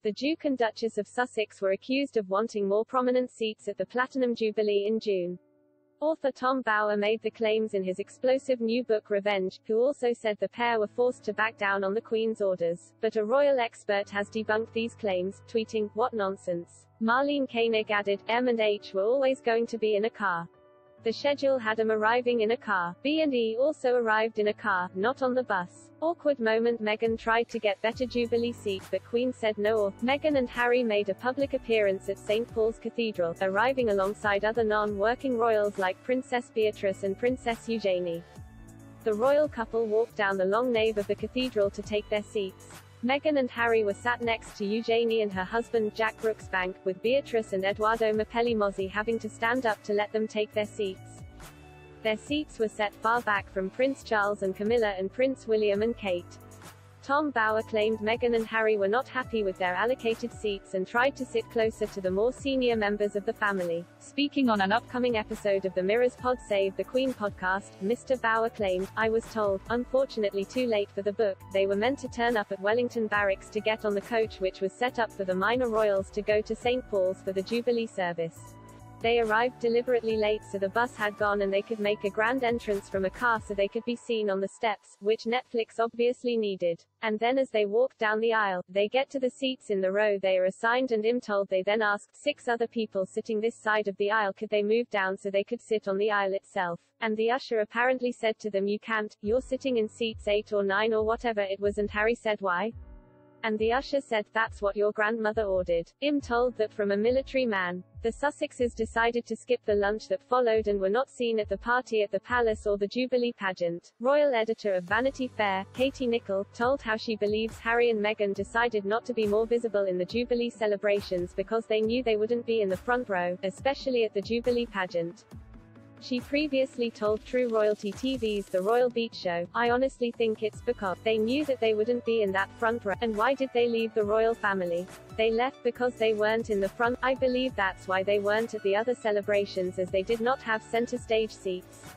The Duke and Duchess of Sussex were accused of wanting more prominent seats at the Platinum Jubilee in June. Author Tom Bower made the claims in his explosive new book Revenge, who also said the pair were forced to back down on the Queen's orders. But a royal expert has debunked these claims, tweeting, "What nonsense." Marlene Koenig added, "M and H were always going to be in a car. The schedule had them arriving in a car. B&E also arrived in a car, not on the bus." Awkward moment. Meghan tried to get better Jubilee seat but Queen said no. Meghan and Harry made a public appearance at St. Paul's Cathedral, arriving alongside other non-working royals like Princess Beatrice and Princess Eugenie. The royal couple walked down the long nave of the cathedral to take their seats. Meghan and Harry were sat next to Eugenie and her husband Jack Brooksbank, with Beatrice and Edoardo Mapelli Mozzi having to stand up to let them take their seats. Their seats were set far back from Prince Charles and Camilla and Prince William and Kate. Tom Bower claimed Meghan and Harry were not happy with their allocated seats and tried to sit closer to the more senior members of the family. Speaking on an upcoming episode of the Mirror's Pod Save the Queen podcast, Mr. Bower claimed, "I was told, unfortunately too late for the book, they were meant to turn up at Wellington Barracks to get on the coach which was set up for the minor royals to go to St. Paul's for the Jubilee service. They arrived deliberately late so the bus had gone and they could make a grand entrance from a car so they could be seen on the steps, which Netflix obviously needed. And then as they walk down the aisle, they get to the seats in the row they are assigned and I'm told they then asked 6 other people sitting this side of the aisle could they move down so they could sit on the aisle itself. And the usher apparently said to them, 'You can't, you're sitting in seats 8 or 9 or whatever it was,' and Harry said, 'Why?' And the usher said, 'That's what your grandmother ordered.' I'm told that from a military man. The Sussexes decided to skip the lunch that followed and were not seen at the party at the palace or the Jubilee pageant. Royal editor of Vanity Fair, Katie Nicholl, told how she believes Harry and Meghan decided not to be more visible in the Jubilee celebrations because they knew they wouldn't be in the front row, especially at the Jubilee pageant. She previously told True Royalty TV's The Royal Beat Show, "I honestly think it's because they knew that they wouldn't be in that front row. And why did they leave the royal family? They left because they weren't in the front. I believe that's why they weren't at the other celebrations as they did not have center stage seats."